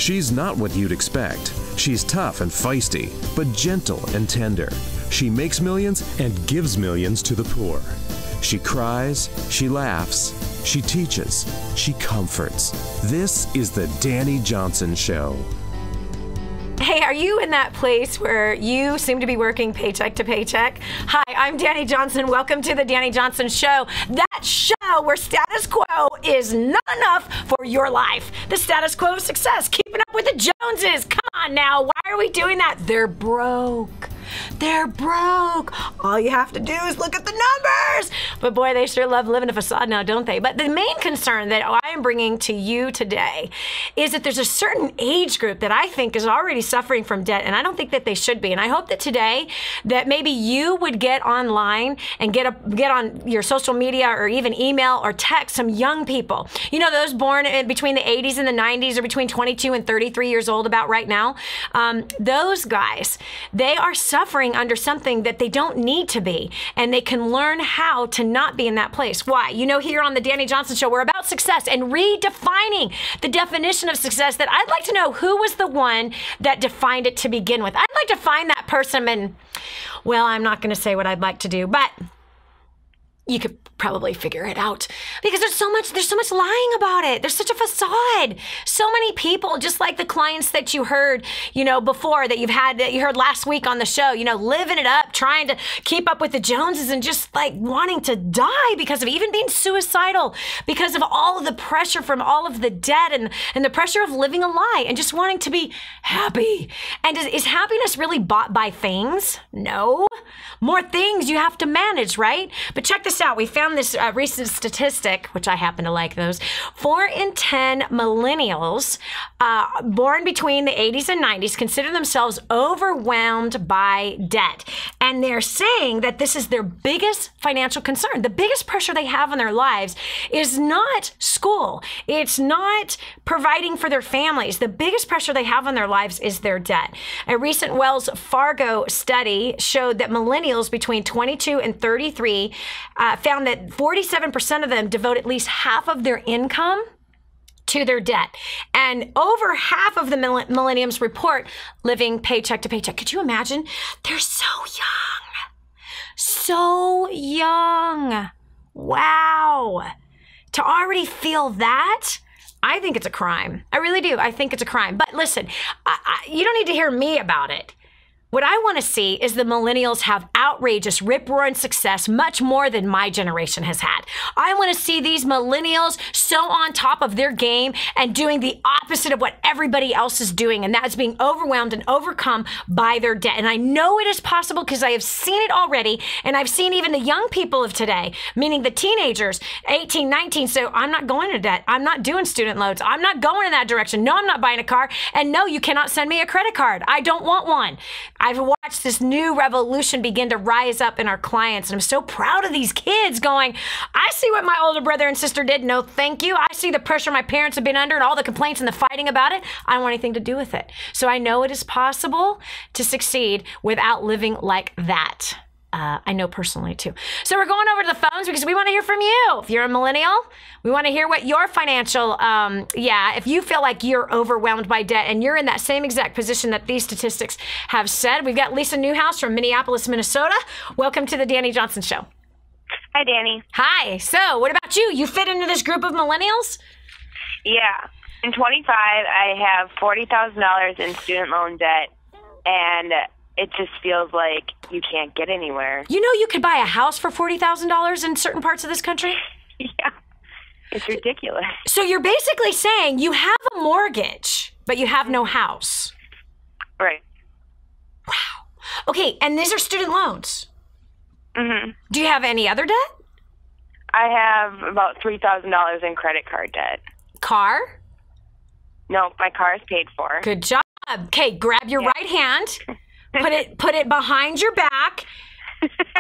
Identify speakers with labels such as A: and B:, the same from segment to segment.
A: She's not what you'd expect. She's tough and feisty, but gentle and tender. She makes millions and gives millions to the poor. She cries, she laughs, she teaches, she comforts. This is the Dani Johnson Show.
B: Hey, are you in that place where you seem to be working paycheck to paycheck? Hi, I'm Dani Johnson. Welcome to the Dani Johnson Show. That show where status quo is not enough for your life. The status quo of success, keeping up with the Joneses. Come on now, why are we doing that? They're broke. They're broke. All you have to do is look at the numbers. But boy, they sure love living a facade now, don't they? But the main concern that I am bringing to you today is that there's a certain age group that I think is already suffering from debt, and I don't think that they should be. And I hope that today that maybe you would get online and get on your social media or even email or text some young people. You know, those born between the 80s and the 90s or between 22 and 33 years old about right now. Those guys, they are suffering under something that they don't need to be, and they can learn how to not be in that place. Why? You know, here on the Dani Johnson Show, we're about success and redefining the definition of success. That I'd like to know who was the one that defined it to begin with. I'd like to find that person, and well, I'm not going to say what I'd like to do, but you could probably figure it out because there's so much lying about it. There's such a facade. So many people, just like the clients that you heard, you know, before that you heard last week on the show, you know, living it up, trying to keep up with the Joneses and just like wanting to die because of even being suicidal, because of all of the pressure from all of the debt and the pressure of living a lie and just wanting to be happy. And is happiness really bought by things? No. More things you have to manage, right? But check this out. We found this recent statistic, which I happen to like those. 4 in 10 millennials born between the 80s and 90s consider themselves overwhelmed by debt. And they're saying that this is their biggest financial concern. The biggest pressure they have in their lives is not school. It's not providing for their families. The biggest pressure they have on their lives is their debt. A recent Wells Fargo study showed that millennials between 22 and 33 found that 47% of them devote at least half of their income to their debt. And over half of the millennials report living paycheck to paycheck. Could you imagine? They're so young. So young. Wow. To already feel that, I think it's a crime. I really do. I think it's a crime. But listen, you don't need to hear me about it. What I want to see is the millennials have outrageous, rip-roaring success, much more than my generation has had. I want to see these millennials so on top of their game and doing the opposite of what everybody else is doing, and that's being overwhelmed and overcome by their debt. And I know it is possible because I have seen it already, and I've seen even the young people of today, meaning the teenagers, 18, 19, so I'm not going into debt. I'm not doing student loans. I'm not going in that direction. No, I'm not buying a car. And no, you cannot send me a credit card. I don't want one. I've watched this new revolution begin to rise up in our clients, and I'm so proud of these kids going, I see what my older brother and sister did. No, thank you. I see the pressure my parents have been under and all the complaints and the fighting about it. I don't want anything to do with it. So I know it is possible to succeed without living like that. I know personally too. So we're going over to the phones because we want to hear from you. If you're a millennial, we want to hear what your financial, if you feel like you're overwhelmed by debt and you're in that same exact position that these statistics have said. We've got Lisa Newhouse from Minneapolis, Minnesota. Welcome to the Dani Johnson Show.
C: Hi, Dani.
B: Hi. So what about you? You fit into this group of millennials?
C: Yeah. In 25, I have $40,000 in student loan debt, and it just feels like you can't get anywhere.
B: You know you could buy a house for $40,000 in certain parts of this country?
C: Yeah. It's ridiculous.
B: So you're basically saying you have a mortgage, but you have no house.
C: Right.
B: Wow. Okay, and these are student loans.
C: Mm-hmm.
B: Do you have any other debt?
C: I have about $3,000 in credit card debt.
B: Car?
C: No, my car is paid for.
B: Good job. Okay, grab your right hand. Put it behind your back,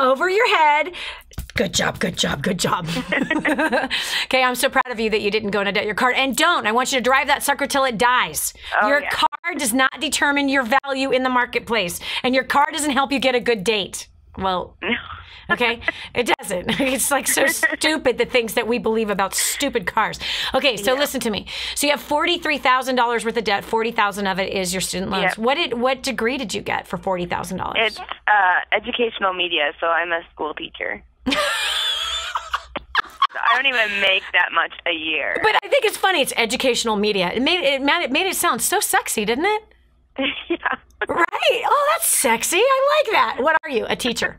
B: over your head. Good job, good job, good job. Okay, I'm so proud of you that you didn't go into debt your car. And don't. I want you to drive that sucker till it dies.
C: Oh,
B: your
C: yeah.
B: car does not determine your value in the marketplace. And your car doesn't help you get a good date. Well, Okay? It doesn't. It's like so stupid, the things that we believe about stupid cars. Okay, so listen to me. So you have $43,000 worth of debt. 40,000 of it is your student loans.
C: Yep.
B: What degree did you get for $40,000?
C: It's educational media, so I'm a school teacher. I don't even make that much a year.
B: But I think it's funny. It's educational media. It made it sound so sexy, didn't it?
C: Yeah.
B: Right? Oh, that's sexy. I like that. What are you? A teacher?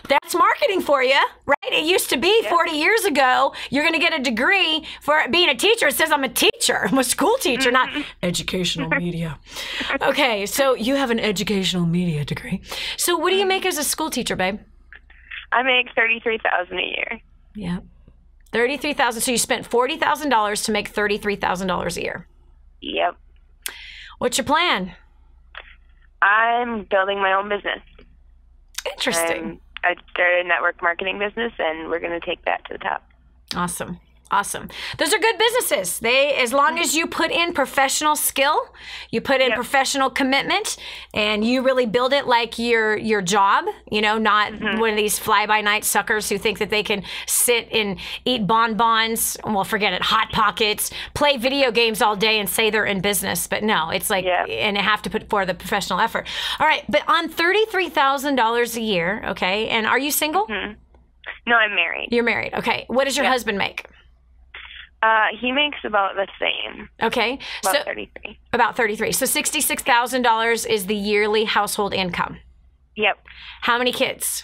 B: That's marketing for you, right? It used to be 40 years ago, you're going to get a degree for being a teacher. It says I'm a teacher. I'm a school teacher, not educational media. Okay, so you have an educational media degree. So what do you make as a school teacher, babe?
C: I make $33,000 a year.
B: Yeah. $33,000. So you spent $40,000 to make $33,000 a year.
C: Yep.
B: What's your plan?
C: I'm building my own business.
B: Interesting.
C: I started a network marketing business, and we're going to take that to the top.
B: Awesome. Awesome. Those are good businesses. As long as you put in professional skill, you put in professional commitment, and you really build it like your job, not one of these fly-by-night suckers who think that they can sit and eat bonbons, well, forget it, Hot Pockets, play video games all day and say they're in business. But no, it's like, and they have to put forth the professional effort. All right. But on $33,000 a year, okay, and are you single?
C: No, I'm married.
B: You're married. Okay. What does your husband make?
C: He makes about the same.
B: Okay.
C: About 33.
B: About 33. So $66,000 is the yearly household income.
C: Yep.
B: How many kids?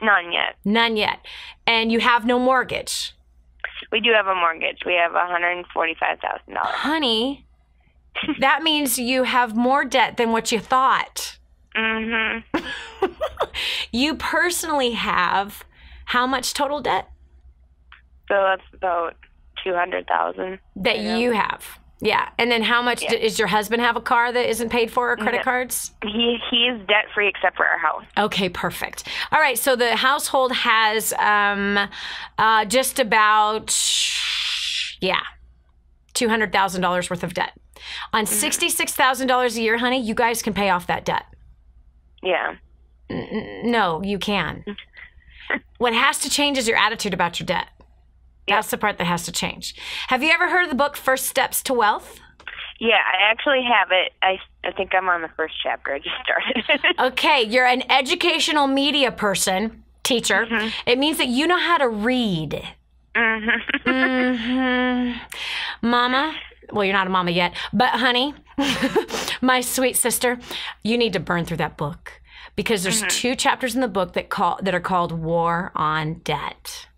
C: None yet.
B: None yet. And you have no mortgage?
C: We do have a mortgage. We have $145,000.
B: Honey, that means you have more debt than what you thought.
C: Mm-hmm.
B: You personally have how much total debt?
C: So that's about $200,000
B: that you have. Yeah. And then how much does your husband have a car that isn't paid for, or credit cards?
C: He is debt free except for our house.
B: Okay, perfect. All right, so the household has just about $200,000 worth of debt. On $66,000 a year, honey, you guys can pay off that debt.
C: Yeah.
B: No, you can. What has to change is your attitude about your debt. That's the part that has to change. Have you ever heard of the book First Steps to Wealth?
C: Yeah, I actually have it. I think I'm on the first chapter. I just started.
B: Okay, you're an educational media person, teacher. It means that you know how to read. Mama, well, you're not a mama yet, but honey, my sweet sister, you need to burn through that book, because there's 2 chapters in the book that are called War on Debt.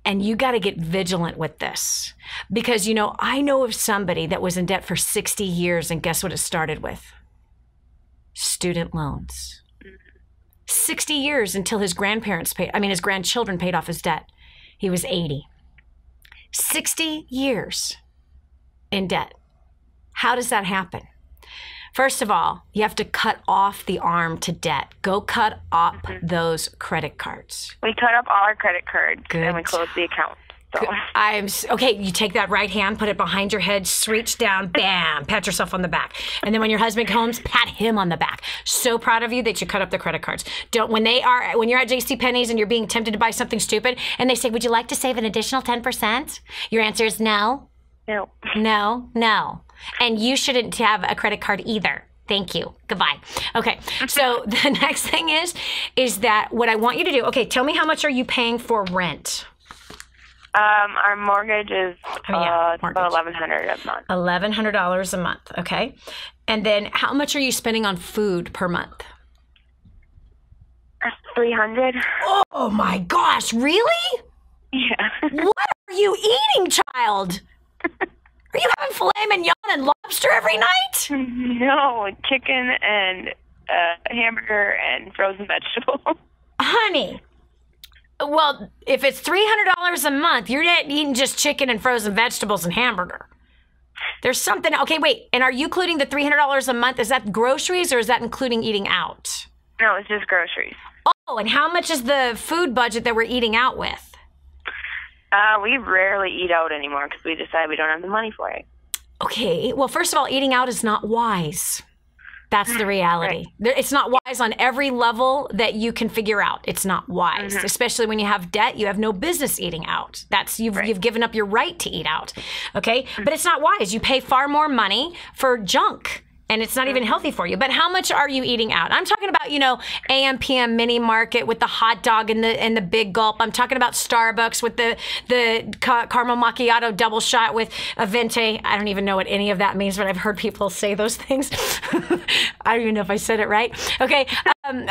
B: And you got to get vigilant with this, because, I know of somebody that was in debt for 60 years, and guess what it started with? Student loans. 60 years until his grandchildren paid off his debt. He was 80. 60 years in debt. How does that happen? First of all, you have to cut off the arm to debt. Go cut up those credit cards.
C: We cut up all our credit cards and we
B: Good.
C: closed the account. So.
B: Okay, you take that right hand, put it behind your head, reach down, bam, pat yourself on the back. And then when your husband comes, pat him on the back. So proud of you that you cut up the credit cards. When you're at JCPenney's and you're being tempted to buy something stupid, and they say, would you like to save an additional 10%? Your answer is no.
C: No.
B: No, no. And you shouldn't have a credit card either. Thank you. Goodbye. Okay. So the next thing is that what I want you to do, okay, tell me, how much are you paying for rent?
C: Our mortgage is about $1,100 a month.
B: $1,100 a month. Okay. And then how much are you spending on food per month?
C: $300.
B: Oh my gosh. Really?
C: Yeah.
B: What are you eating, child? Are you having filet mignon and lobster every night?
C: No, chicken and hamburger and frozen vegetables.
B: Honey, well, if it's $300 a month, you're not eating just chicken and frozen vegetables and hamburger. There's something. Okay, wait. And are you including the $300 a month? Is that groceries, or is that including eating out?
C: No, it's just groceries.
B: Oh, and how much is the food budget that we're eating out with?
C: We rarely eat out anymore because we decide we don't have the money for it.
B: Okay. Well, first of all, eating out is not wise. That's the reality.
C: Right.
B: It's not wise on every level that you can figure out. It's not wise, especially when you have debt. You have no business eating out. You've given up your right to eat out. Okay, but it's not wise. You pay far more money for junk. And it's not even healthy for you. But how much are you eating out? I'm talking about, AM, PM mini market with the hot dog and the big gulp. I'm talking about Starbucks with the caramel macchiato double shot with a venti. I don't even know what any of that means, but I've heard people say those things. I don't even know if I said it right. Okay. I'm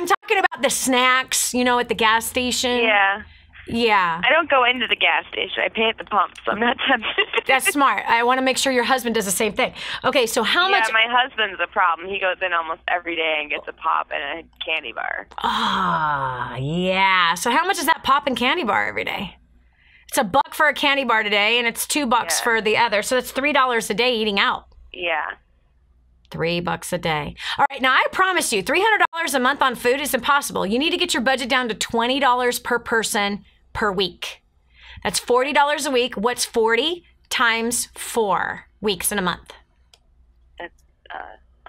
B: talking about the snacks, at the gas station.
C: Yeah.
B: Yeah.
C: I don't go into the gas station. I pay at the pump, so I'm not tempted.
B: That's smart. I want to make sure your husband does the same thing. Okay, so how much?
C: Yeah, my husband's a problem. He goes in almost every day and gets a pop and a candy bar.
B: Ah, yeah. So how much is that pop and candy bar every day? It's $1 for a candy bar today, and it's $2 for the other. So that's $3 a day eating out.
C: Yeah.
B: $3 a day. All right, now I promise you, $300 a month on food is impossible. You need to get your budget down to $20 per person per week. That's $40 a week. What's 40 times 4 weeks in a month?
C: That's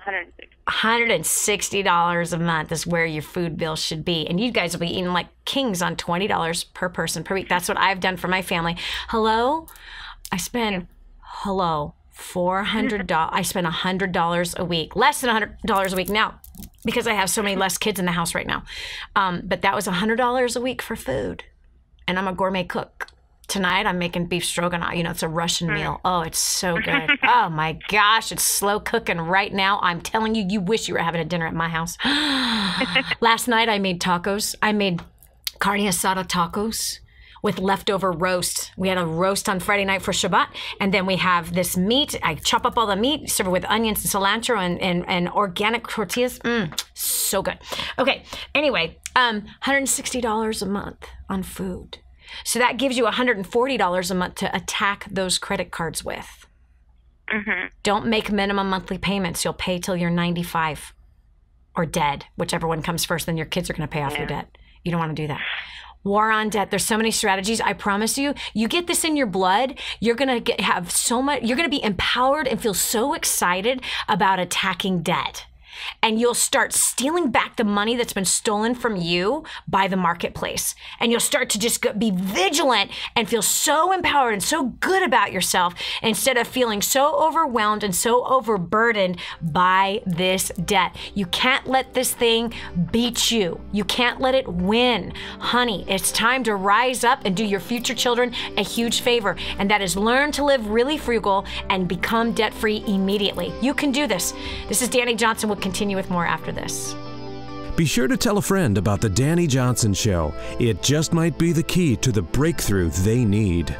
C: $160.
B: $160 a month is where your food bill should be. And you guys will be eating like kings on $20 per person per week. That's what I've done for my family. I spend $100 a week, less than $100 a week now, because I have so many less kids in the house right now. But that was $100 a week for food. And I'm a gourmet cook. Tonight I'm making beef stroganoff. It's a Russian meal. Oh, it's so good. Oh my gosh, it's slow cooking right now. I'm telling you, you wish you were having a dinner at my house. Last night I made tacos. I made carne asada tacos with leftover roast. We had a roast on Friday night for Shabbat, and then we have this meat. I chop up all the meat, serve it with onions and cilantro and organic tortillas. So good. Okay, anyway, $160 a month on food. So that gives you $140 a month to attack those credit cards with. Don't make minimum monthly payments. You'll pay till you're 95 or dead, whichever one comes first. Then your kids are going to pay off your debt. You don't want to do that. War on debt. There's so many strategies. I promise you, you get this in your blood, you're going to have so much, you're going to be empowered and feel so excited about attacking debt. And you'll start stealing back the money that's been stolen from you by the marketplace. And you'll start to just be vigilant and feel so empowered and so good about yourself instead of feeling so overwhelmed and so overburdened by this debt. You can't let this thing beat you. You can't let it win. Honey, it's time to rise up and do your future children a huge favor. And that is learn to live really frugal and become debt-free immediately. You can do this. This is Dani Johnson. We'll continue with more after this.
A: Be sure to tell a friend about the Dani Johnson Show. It just might be the key to the breakthrough they need.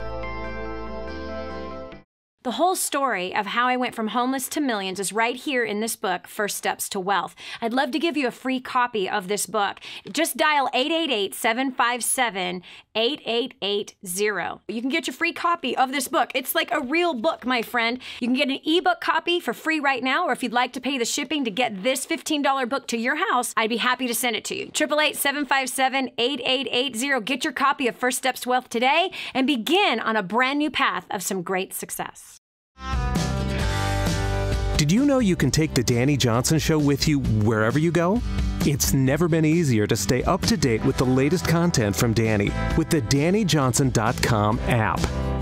B: The whole story of how I went from homeless to millions is right here in this book, First Steps to Wealth. I'd love to give you a free copy of this book. Just dial 888-757-8880. You can get your free copy of this book. It's like a real book, my friend. You can get an ebook copy for free right now, or if you'd like to pay the shipping to get this $15 book to your house, I'd be happy to send it to you. 888-757-8880. Get your copy of First Steps to Wealth today and begin on a brand new path of some great success.
A: Did you know you can take the Dani Johnson Show with you wherever you go? It's never been easier to stay up to date with the latest content from Dani with the DaniJohnson.com app.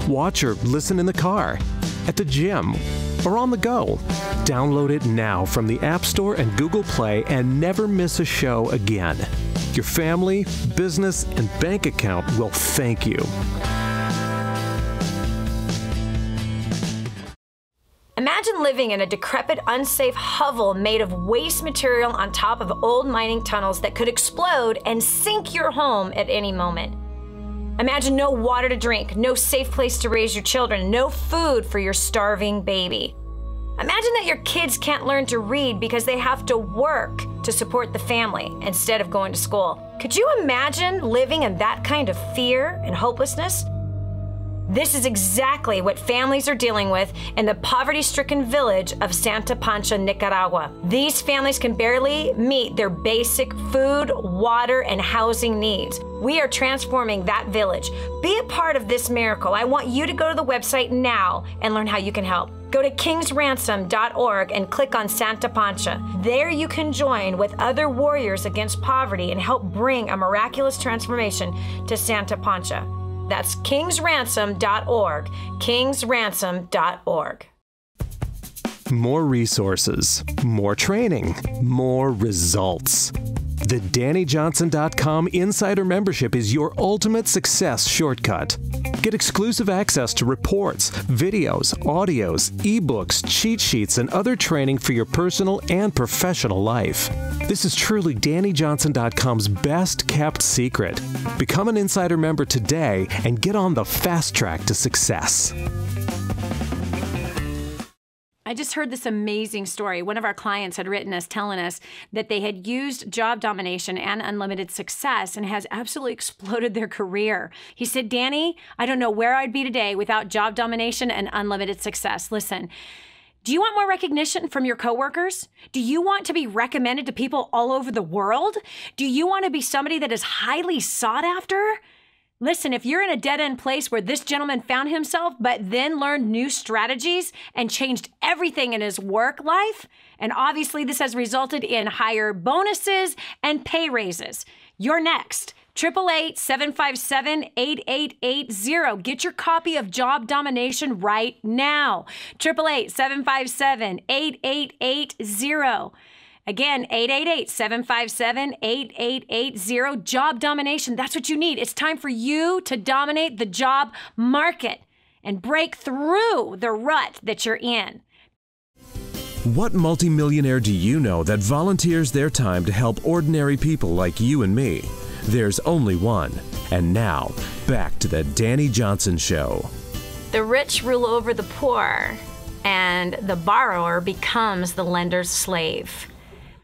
A: Watch or listen in the car, at the gym, or on the go. Download it now from the App Store and Google Play and never miss a show again. Your family, business, and bank account will thank you.
B: Imagine living in a decrepit, unsafe hovel made of waste material on top of old mining tunnels that could explode and sink your home at any moment. Imagine no water to drink, no safe place to raise your children, no food for your starving baby. Imagine that your kids can't learn to read because they have to work to support the family instead of going to school. Could you imagine living in that kind of fear and hopelessness? This is exactly what families are dealing with in the poverty-stricken village of Santa Pancha, Nicaragua. These families can barely meet their basic food, water, and housing needs. We are transforming that village. Be a part of this miracle. I want you to go to the website now and learn how you can help. Go to kingsransom.org and click on Santa Pancha. There you can join with other warriors against poverty and help bring a miraculous transformation to Santa Pancha. That's kingsransom.org, kingsransom.org.
A: More resources, more training, more results. The DaniJohnson.com Insider Membership is your ultimate success shortcut. Get exclusive access to reports, videos, audios, ebooks, cheat sheets, and other training for your personal and professional life. This is truly DaniJohnson.com's best kept secret. Become an Insider member today and get on the fast track to success.
B: I just heard this amazing story. One of our clients had written us telling us that they had used job domination and unlimited success and has absolutely exploded their career. He said, Dani, I don't know where I'd be today without job domination and unlimited success. Listen, do you want more recognition from your coworkers? Do you want to be recommended to people all over the world? Do you want to be somebody that is highly sought after? Listen, if you're in a dead-end place where this gentleman found himself, but then learned new strategies and changed everything in his work life, and obviously this has resulted in higher bonuses and pay raises, you're next. 888-757-8880. Get your copy of Job Domination right now. 888-757-8880. Again, 888-757-8880. Job domination. That's what you need. It's time for you to dominate the job market and break through the rut that you're in.
A: What multimillionaire do you know that volunteers their time to help ordinary people like you and me? There's only one. And now, back to the Dani Johnson Show.
B: The rich rule over the poor, and the borrower becomes the lender's slave.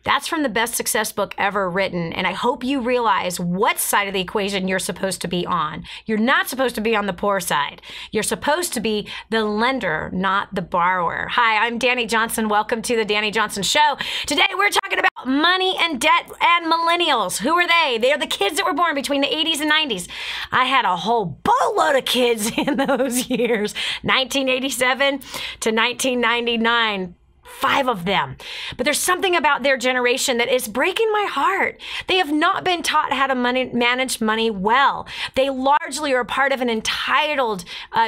B: That's from the best success book ever written, and I hope you realize what side of the equation you're supposed to be on. You're not supposed to be on the poor side. You're supposed to be the lender, not the borrower. Hi, I'm Dani Johnson. Welcome to the Dani Johnson Show. Today we're talking about money and debt and millennials. Who are they? They are the kids that were born between the 80s and 90s. I had a whole boatload of kids in those years, 1987 to 1999. 5 of them. But there's something about their generation that is breaking my heart. They have not been taught how to manage money well. They largely are part of an entitled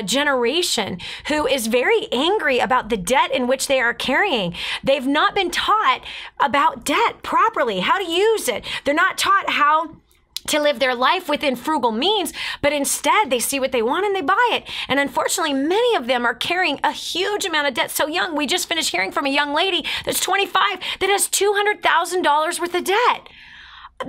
B: generation who is very angry about the debt in which they are carrying. They've not been taught about debt properly, how to use it. They're not taught how to live their life within frugal means, but instead they see what they want and they buy it. And unfortunately, many of them are carrying a huge amount of debt so young. We just finished hearing from a young lady that's 25 that has $200,000 worth of debt.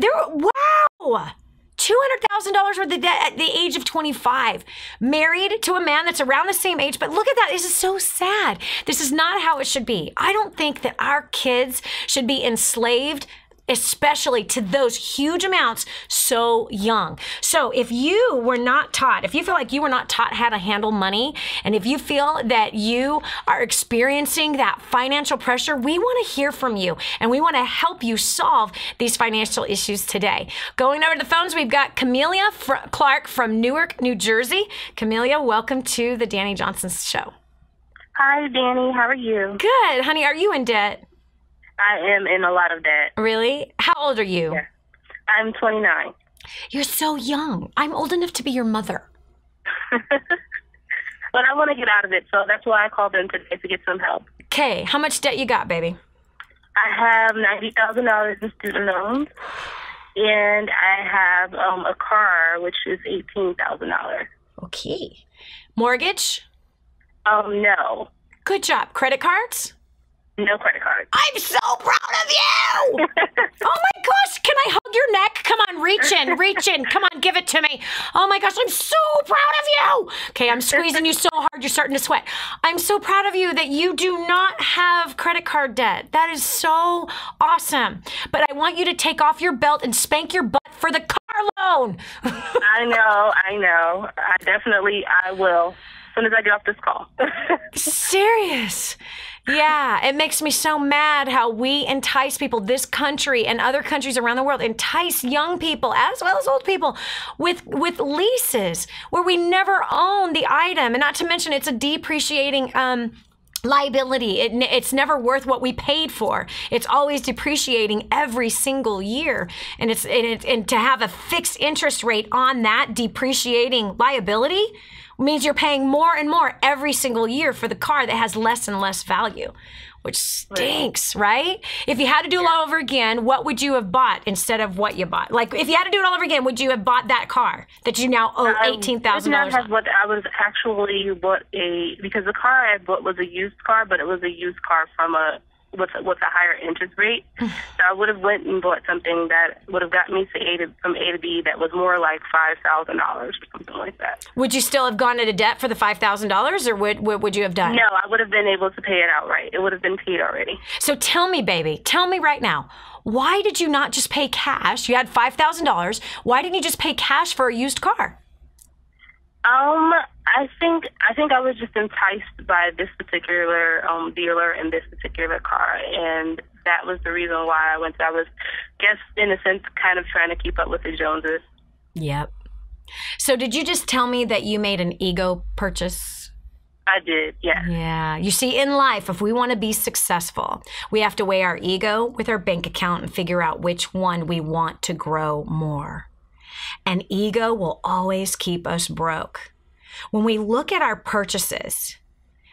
B: Wow! $200,000 worth of debt at the age of 25, married to a man that's around the same age. But look at that. This is so sad. This is not how it should be. I don't think that our kids should be enslaved, especially to those huge amounts so young. So if you were not taught, if you feel like you were not taught how to handle money, and if you feel that you are experiencing that financial pressure, we want to hear from you, and we want to help you solve these financial issues today. Going over to the phones, we've got Camelia Clark from Newark, New Jersey. Camelia, welcome to the Dani Johnson Show.
C: Hi, Dani. How are you?
B: Good. Honey, are you in debt?
C: I am in a lot of debt.
B: Really? How old are you?
C: Yeah. I'm 29.
B: You're so young. I'm old enough to be your mother.
C: But I want to get out of it, so that's why I called in today to get some help.
B: Okay. How much debt you got, baby?
C: I have $90,000 in student loans, and I have a car, which is $18,000.
B: Okay. Mortgage?
C: No.
B: Good job. Credit cards?
C: No credit cards.
B: I'm so proud of you! Oh my gosh, can I hug your neck? Come on, reach in. Come on, give it to me. Oh my gosh, I'm so proud of you. Okay, I'm squeezing you so hard, you're starting to sweat. I'm so proud of you that you do not have credit card debt. That is so awesome. But I want you to take off your belt and spank your butt for the car loan.
D: I know. I will. As soon as I get off this call.
B: Serious. Yeah, it makes me so mad how we entice people, this country and other countries around the world, entice young people as well as old people with leases where we never own the item. And not to mention it's a depreciating liability. It's never worth what we paid for. It's always depreciating every single year. And to have a fixed interest rate on that depreciating liability means you're paying more and more every single year for the car that has less and less value, which stinks, right? If you had to do it all over again, what would you have bought instead of what you bought? Like, if you had to do it all over again, would you have bought that car that you now owe $18,000
D: I was actually because the car I bought was a used car, but it was a used car with a higher interest rate. So I would have went and bought something that would have got me from A to B that was more like $5,000 or something like that.
B: Would you still have gone into debt for the $5,000, or what would you have done?
D: No, I would have been able to pay it outright. It would have been paid already.
B: So tell me, baby, tell me right now, why did you not just pay cash? You had $5,000. Why didn't you just pay cash for a used car?
D: I think I was just enticed by this particular dealer and this particular car, and that was the reason why I went. I was, in a sense, kind of trying to keep up with the Joneses.
B: Yep. So did you just tell me that you made an ego purchase?
D: I did, yeah.
B: Yeah. You see, in life, if we want to be successful, we have to weigh our ego with our bank account and figure out which one we want to grow more. And ego will always keep us broke. When we look at our purchases,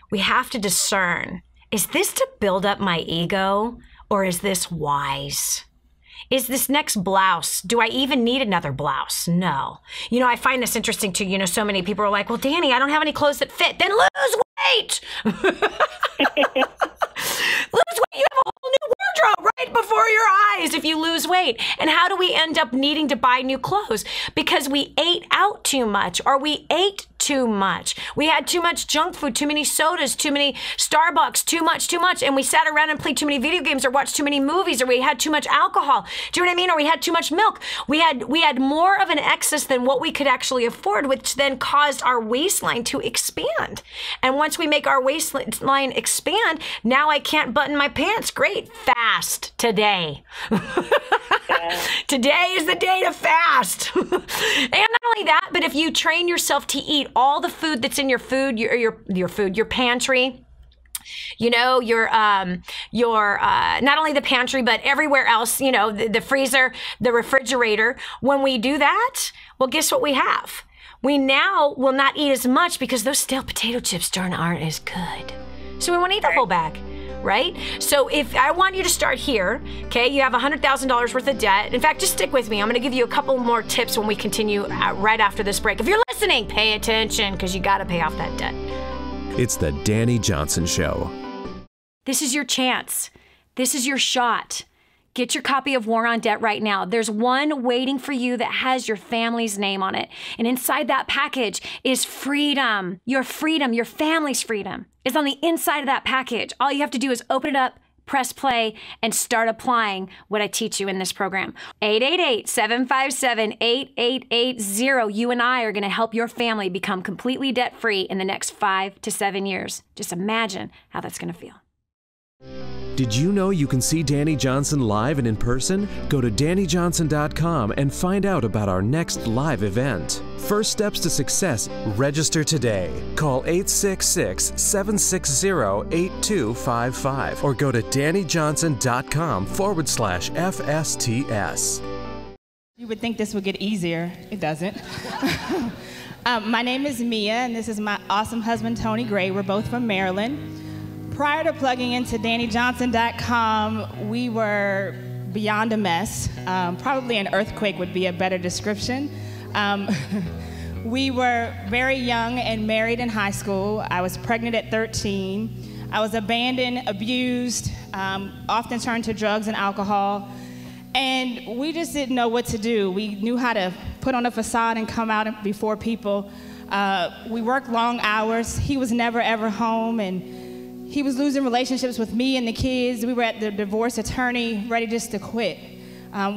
B: we have to discern, is this to build up my ego, or is this wise? Is this next blouse, do I even need another blouse? No. You know, I find this interesting too. You know, so many people are like, well, Dani, I don't have any clothes that fit. Then lose weight. Lose weight. You have a whole new wardrobe right before your eyes if you lose weight. And how do we end up needing to buy new clothes? Because we ate out too much, or we ate too much. We had too much junk food, too many sodas, too many Starbucks, too much. And we sat around and played too many video games or watched too many movies, or we had too much alcohol. Do you know what I mean? Or we had too much milk. We had more of an excess than what we could actually afford, which then caused our waistline to expand. And once we make our waistline expand, now I can't button my pants. Great. Fast today. Today is the day to fast. And not only that, but if you train yourself to eat all the food that's in your food, your pantry, you know, your not only the pantry, but everywhere else, you know, the freezer, the refrigerator. When we do that, well, guess what we have? We now will not eat as much because those stale potato chips aren't as good. So we want to eat the whole bag. Right? So if I want you to start here, okay, you have $100,000 worth of debt. In fact, just stick with me. I'm going to give you a couple more tips when we continue right after this break. If you're listening, pay attention because you got to pay off that debt.
A: It's the Dani Johnson Show.
B: This is your chance. This is your shot. Get your copy of War on Debt right now. There's one waiting for you that has your family's name on it. And inside that package is freedom. Your family's freedom is on the inside of that package. All you have to do is open it up, press play, and start applying what I teach you in this program. 888-757-8880. You and I are going to help your family become completely debt-free in the next 5 to 7 years. Just imagine how that's going to feel.
A: Did you know you can see Dani Johnson live and in person? Go to DaniJohnson.com and find out about our next live event. First steps to success, register today. Call 866-760-8255 or go to DaniJohnson.com/FSTS.
E: You would think this would get easier. It doesn't. My name is Mia, and this is my awesome husband, Tony Gray. We're both from Maryland. Prior to plugging into DaniJohnson.com, we were beyond a mess. Probably an earthquake would be a better description. We were very young and married in high school. I was pregnant at 13. I was abandoned, abused, often turned to drugs and alcohol. And we just didn't know what to do. We knew how to put on a facade and come out before people. We worked long hours. He was never, ever home. And he was losing relationships with me and the kids. We were at the divorce attorney, ready just to quit.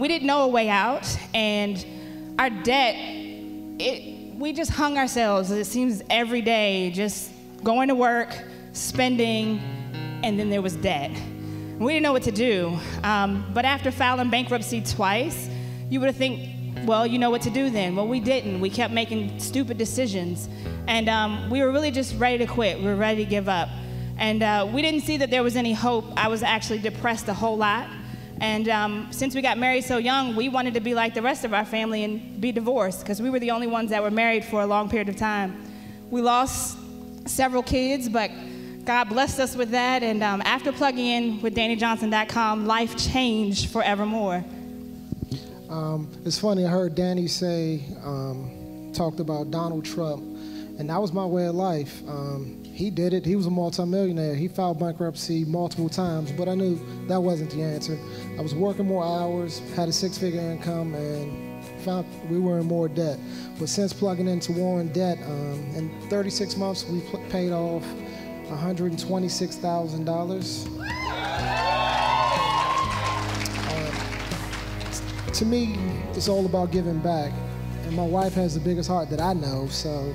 E: We didn't know a way out, and our debt, we just hung ourselves, it seems, every day, just going to work, spending, and then there was debt. We didn't know what to do. But after filing bankruptcy twice, you would think, well, you know what to do then. Well, we didn't. We kept making stupid decisions. And we were really just ready to quit. We were ready to give up. And we didn't see that there was any hope. I was actually depressed a whole lot. And since we got married so young, we wanted to be like the rest of our family and be divorced, because we were the only ones that were married for a long period of time. We lost several kids, but God blessed us with that. And after plugging in with DaniJohnson.com, life changed forevermore.
F: It's funny, I heard Danny say, talked about Donald Trump, and that was my way of life. He did it. He was a multi-millionaire. He filed bankruptcy multiple times, but I knew that wasn't the answer. I was working more hours, had a six-figure income, and found we were in more debt. But since plugging into war and debt, in 36 months, we paid off $126,000. To me, it's all about giving back. And my wife has the biggest heart that I know, so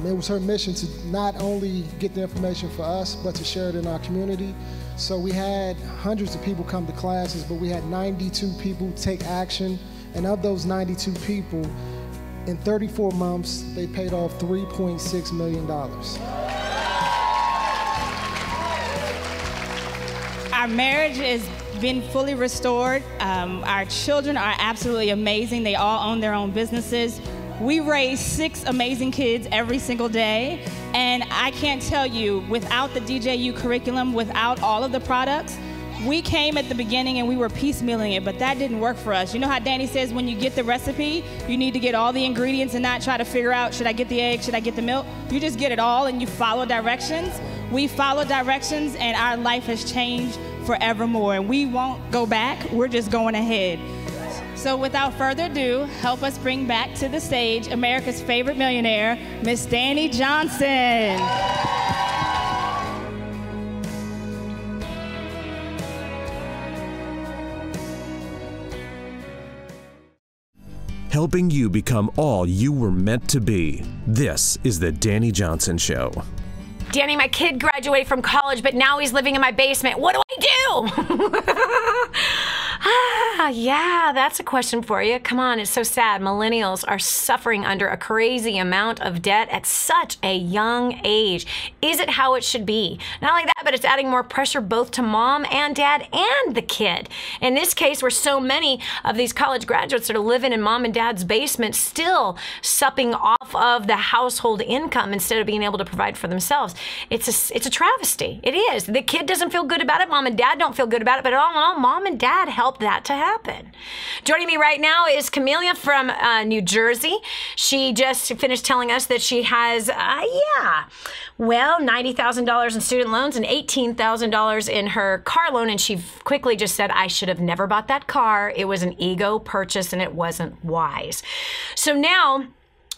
F: it was her mission to not only get the information for us, but to share it in our community. So we had hundreds of people come to classes, but we had 92 people take action. And of those 92 people, in 34 months, they paid off $3.6 million.
E: Our marriage has been fully restored. Our children are absolutely amazing. They all own their own businesses. We raise 6 amazing kids every single day. And I can't tell you, without the DJU curriculum, without all of the products, we came at the beginning and we were piecemealing it, but that didn't work for us. You know how Danny says when you get the recipe, you need to get all the ingredients and not try to figure out, should I get the egg, should I get the milk? You just get it all and you follow directions. We follow directions and our life has changed forevermore, and we won't go back, we're just going ahead. So without further ado, help us bring back to the stage America's favorite millionaire, Miss Dani Johnson.
A: Helping you become all you were meant to be. This is the Dani Johnson Show.
B: Dani, my kid graduated from college, but now he's living in my basement. What do I do? Yeah, that's a question for you. Come on, it's so sad. Millennials are suffering under a crazy amount of debt at such a young age. Is it how it should be? Not only that, but it's adding more pressure both to mom and dad and the kid. In this case, where so many of these college graduates that are living in mom and dad's basement, still supping off of the household income instead of being able to provide for themselves. It's a travesty. It is. The kid doesn't feel good about it. Mom and dad don't feel good about it. But all in all, mom and dad helped that to happen. Joining me right now is Camelia from New Jersey. She just finished telling us that she has, $90,000 in student loans and $18,000 in her car loan. And she quickly just said, I should have never bought that car. It was an ego purchase and it wasn't wise. So now,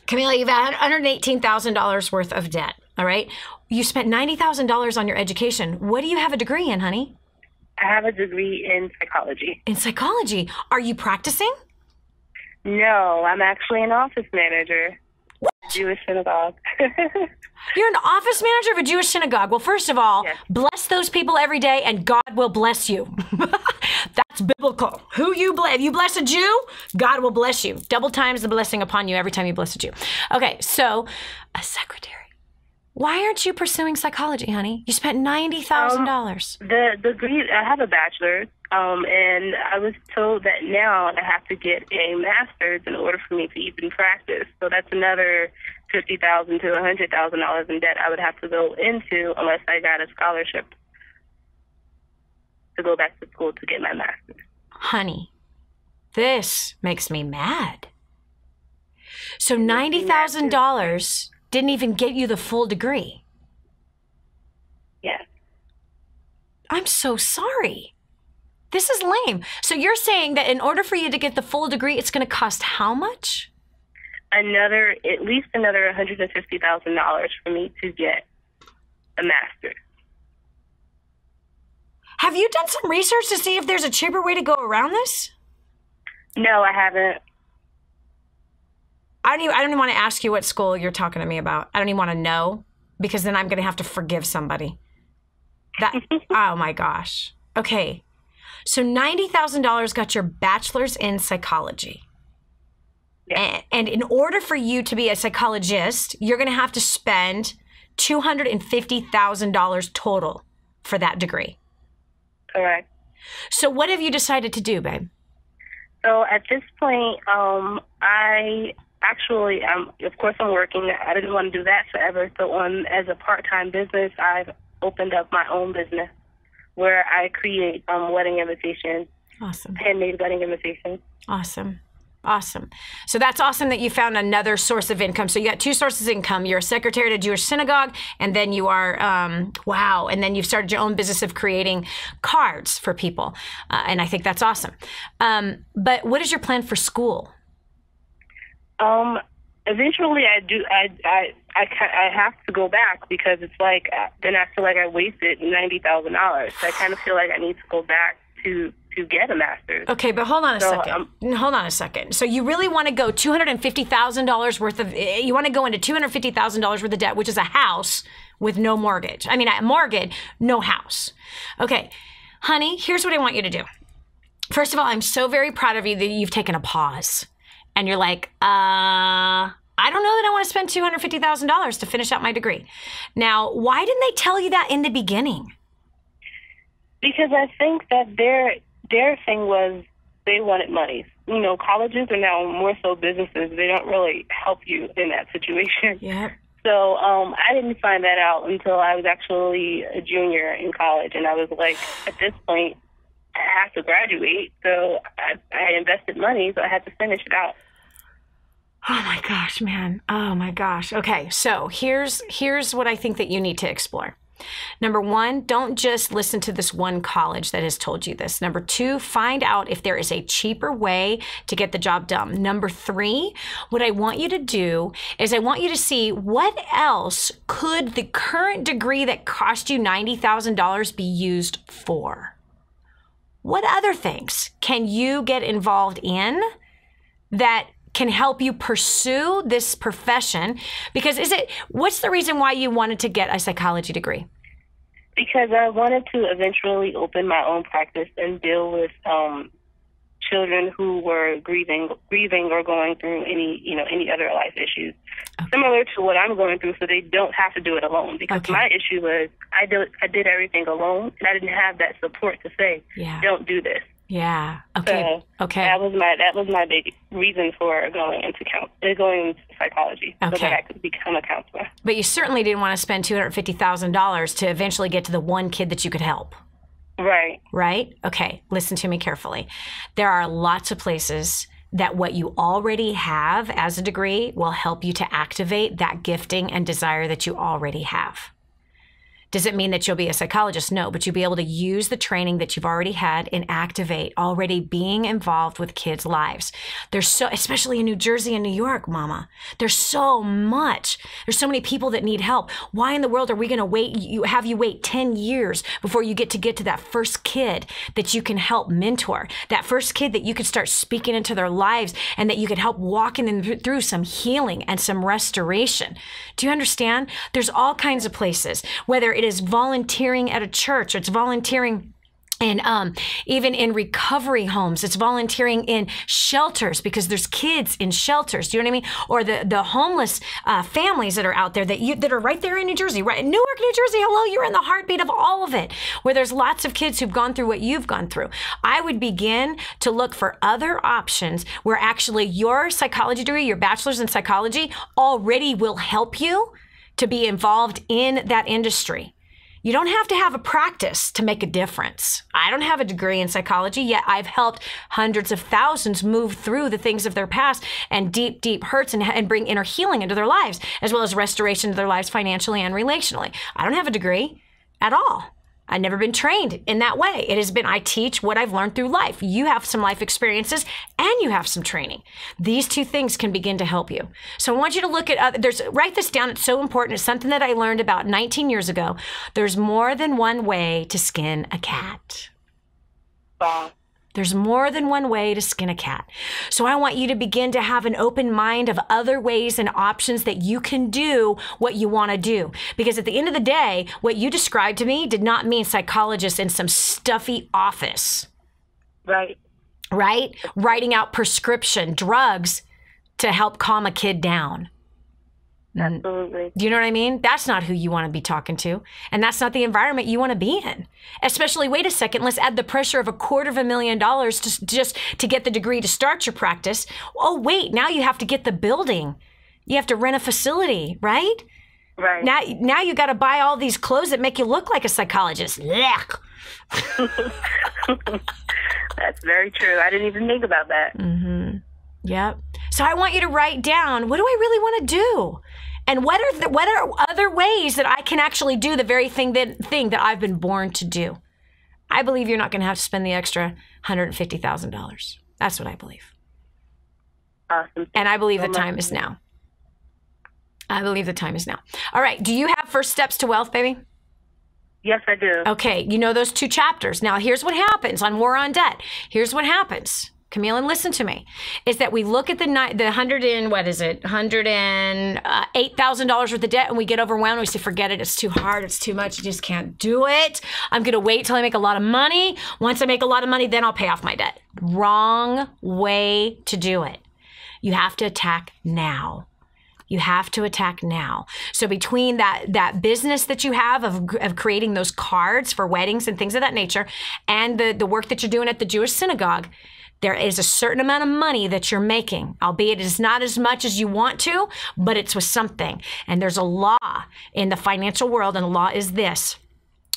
B: Camelia, you've had $118,000 worth of debt, all right? You spent $90,000 on your education. What do you have a degree in, honey?
D: I have a degree in psychology.
B: In psychology? Are you practicing?
D: No, I'm actually an office manager.
B: What?
D: Jewish synagogue.
B: You're an office manager of a Jewish synagogue. Well, first of all,
D: yes.
B: Bless those people every day and God will bless you. That's biblical. Who you bless. If you bless a Jew, God will bless you. Double times the blessing upon you every time you bless a Jew. Okay, so a secretary. Why aren't you pursuing psychology, honey? You spent $90,000.
D: The degree, I have a bachelor's, and I was told that now I have to get a master's in order for me to even practice. So that's another $50,000 to $100,000 in debt I would have to go into unless I got a scholarship to go back to school to get my master's.
B: Honey, this makes me mad. So $90,000 didn't even get you the full degree.
D: Yes.
B: I'm so sorry. This is lame. So you're saying that in order for you to get the full degree, it's going to cost how much?
D: At least another $150,000 for me to get a master's.
B: Have you done some research to see if there's a cheaper way to go around this?
D: No, I haven't.
B: I don't even want to ask you what school you're talking to me about. I don't even want to know, because then I'm going to have to forgive somebody. Oh my gosh. Okay. So $90,000 got your bachelor's in psychology. Yeah. And in order for you to be a psychologist, you're going to have to spend $250,000 total for that degree.
D: Correct.
B: So what have you decided to do, babe?
D: So at this point, of course I'm working. I didn't want to do that forever. So as a part-time business, I've opened up my own business where I create wedding invitations.
B: Awesome.
D: Handmade wedding invitations.
B: Awesome. Awesome. So that's awesome that you found another source of income. So you got two sources of income. You're a secretary at a Jewish synagogue, and then you are, and then you've started your own business of creating cards for people. And I think that's awesome. But what is your plan for school?
D: Eventually I have to go back, because it's like, then I feel like I wasted $90,000. So I kind of feel like I need to go back to get a master's.
B: Okay, but hold on a second. So you really want to go $250,000 worth of, you want to go into $250,000 worth of debt, which is a house with no mortgage. I mean, a mortgage, no house. Okay, honey, here's what I want you to do. First of all, I'm so very proud of you that you've taken a pause. And you're like, I don't know that I want to spend $250,000 to finish out my degree. Now, why didn't they tell you that in the beginning?
D: Because I think that their thing was they wanted money. You know, colleges are now more so businesses. They don't really help you in that situation.
B: Yeah.
D: So I didn't find that out until I was actually a junior in college. And I was like, at this point, I have to graduate. So I invested money, so I had to finish it out.
B: Oh my gosh, man. Oh my gosh. Okay, so here's what I think that you need to explore. Number one, don't just listen to this one college that has told you this. Number two, find out if there is a cheaper way to get the job done. Number three, what I want you to do is I want you to see what else could the current degree that cost you $90,000 be used for. What other things can you get involved in that can help you pursue this profession? Because what's the reason why you wanted to get a psychology degree?
D: Because I wanted to eventually open my own practice and deal with children who were grieving or going through any other life issues, similar to what I'm going through, so they don't have to do it alone. Because my issue was I did everything alone, and I didn't have that support to say, don't do this.
B: Yeah. Okay.
D: So
B: okay.
D: That was my big reason for going into psychology, so that I could become a counselor.
B: But you certainly didn't want to spend $250,000 to eventually get to the one kid that you could help.
D: Right.
B: Right? Okay. Listen to me carefully. There are lots of places that what you already have as a degree will help you to activate that gifting and desire that you already have. Does it mean that you'll be a psychologist? No, but you'll be able to use the training that you've already had and activate already being involved with kids' lives. There's especially in New Jersey and New York, Mama, there's so many people that need help. Why in the world are we going to have you wait 10 years before you get to that first kid that you can help mentor, that first kid that you could start speaking into their lives and that you could help walking them through some healing and some restoration? Do you understand? There's all kinds of places, whether it is volunteering at a church, it's volunteering in even in recovery homes, it's volunteering in shelters because there's kids in shelters. Do you know what I mean? Or the homeless families that are out there that are right there in New Jersey, right in Newark, New Jersey. Hello, you're in the heartbeat of all of it, where there's lots of kids who've gone through what you've gone through. I would begin to look for other options where actually your psychology degree, your bachelor's in psychology, already will help you to be involved in that industry. You don't have to have a practice to make a difference. I don't have a degree in psychology, yet I've helped hundreds of thousands move through the things of their past and deep, deep hurts and bring inner healing into their lives, as well as restoration to their lives financially and relationally. I don't have a degree at all. I've never been trained in that way. It has been, I teach what I've learned through life. You have some life experiences and you have some training. These two things can begin to help you. So I want you to look at, write this down. It's so important. It's something that I learned about 19 years ago. There's more than one way to skin a cat.
D: Wow.
B: There's more than one way to skin a cat. So I want you to begin to have an open mind of other ways and options that you can do what you want to do. Because at the end of the day, what you described to me did not mean psychologists in some stuffy office.
D: Right.
B: Right? Writing out prescription drugs to help calm a kid down.
D: Absolutely.
B: Do you know what I mean? That's not who you want to be talking to. And that's not the environment you want to be in. Especially, wait a second, let's add the pressure of $250,000 just to get the degree to start your practice. Oh, wait, now you have to get the building. You have to rent a facility, right?
D: Right.
B: Now you got to buy all these clothes that make you look like a psychologist.
D: That's very true. I didn't even think about that.
B: Mm-hmm. Yep. So I want you to write down, what do I really want to do? And what are other ways that I can actually do the very thing that I've been born to do? I believe you're not going to have to spend the extra $150,000. That's what I believe.
D: Awesome.
B: And I believe the time is now. I believe the time is now. All right. Do you have First Steps to Wealth, baby?
D: Yes, I do.
B: Okay. You know those 2 chapters. Now, here's what happens on War on Debt. Here's what happens. Camille, and listen to me, is that we look at the $108,000 worth of debt, and we get overwhelmed. We say, forget it. It's too hard. It's too much. I just can't do it. I'm going to wait till I make a lot of money. Once I make a lot of money, then I'll pay off my debt. Wrong way to do it. You have to attack now. You have to attack now. So between that business that you have of creating those cards for weddings and things of that nature, and the work that you're doing at the Jewish synagogue, there is a certain amount of money that you're making, albeit it is not as much as you want to, but it's with something. And there's a law in the financial world, and the law is this: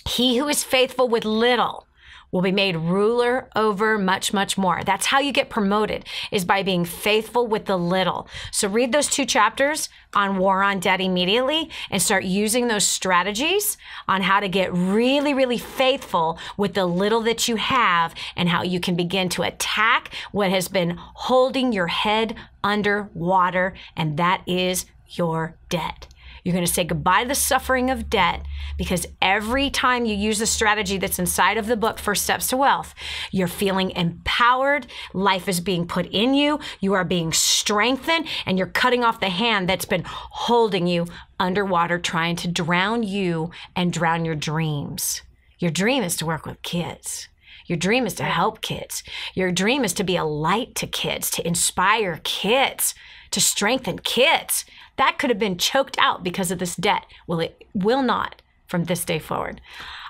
B: he who is faithful with little will be made ruler over much, much more. That's how you get promoted, is by being faithful with the little. So read those 2 chapters on War on Debt immediately and start using those strategies on how to get really, really faithful with the little that you have, and how you can begin to attack what has been holding your head under water, and that is your debt. You're going to say goodbye to the suffering of debt, because every time you use the strategy that's inside of the book, First Steps to Wealth, you're feeling empowered. Life is being put in you. You are being strengthened, and you're cutting off the hand that's been holding you underwater, trying to drown you and drown your dreams. Your dream is to work with kids. Your dream is to help kids. Your dream is to be a light to kids, to inspire kids, to strengthen kids. That could have been choked out because of this debt. Well, it will not from this day forward.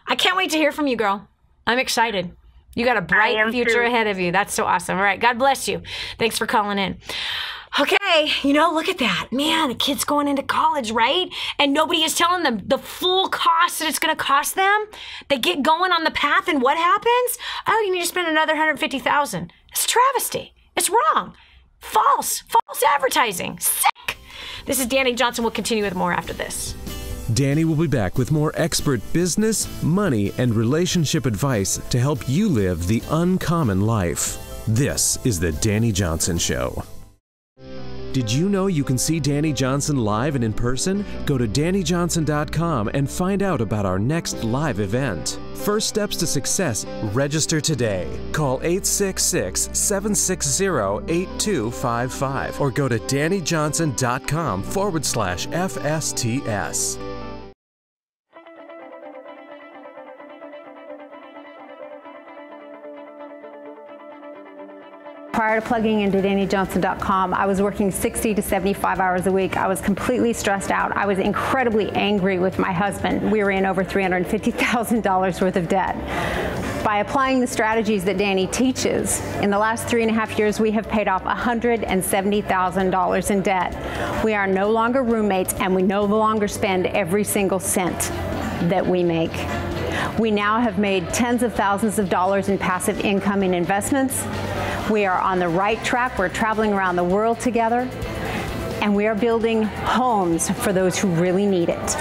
B: I can't wait to hear from you, girl. I'm excited. You got a bright future ahead of you. That's so awesome. All right. God bless you. Thanks for calling in. Okay. Look at that. Man, the kid's going into college, right? And nobody is telling them the full cost that it's going to cost them. They get going on the path, and what happens? Oh, you need to spend another $150,000. It's a travesty. It's wrong. False advertising. Sick. This is Dani Johnson. We'll continue with more after this.
A: Dani will be back with more expert business, money, and relationship advice to help you live the uncommon life. This is the Dani Johnson Show. Did you know you can see Dani Johnson live and in person? Go to DaniJohnson.com and find out about our next live event. First Steps to Success. Register today. Call 866-760-8255 or go to DaniJohnson.com/FSTS.
G: Prior to plugging into DaniJohnson.com, I was working 60 to 75 hours a week. I was completely stressed out. I was incredibly angry with my husband. We were in over $350,000 worth of debt. By applying the strategies that Dani teaches, in the last 3.5 years, we have paid off $170,000 in debt. We are no longer roommates, and we no longer spend every single cent that we make. We now have made tens of thousands of dollars in passive income in investments. We are on the right track. We're traveling around the world together, and we are building homes for those who really need it.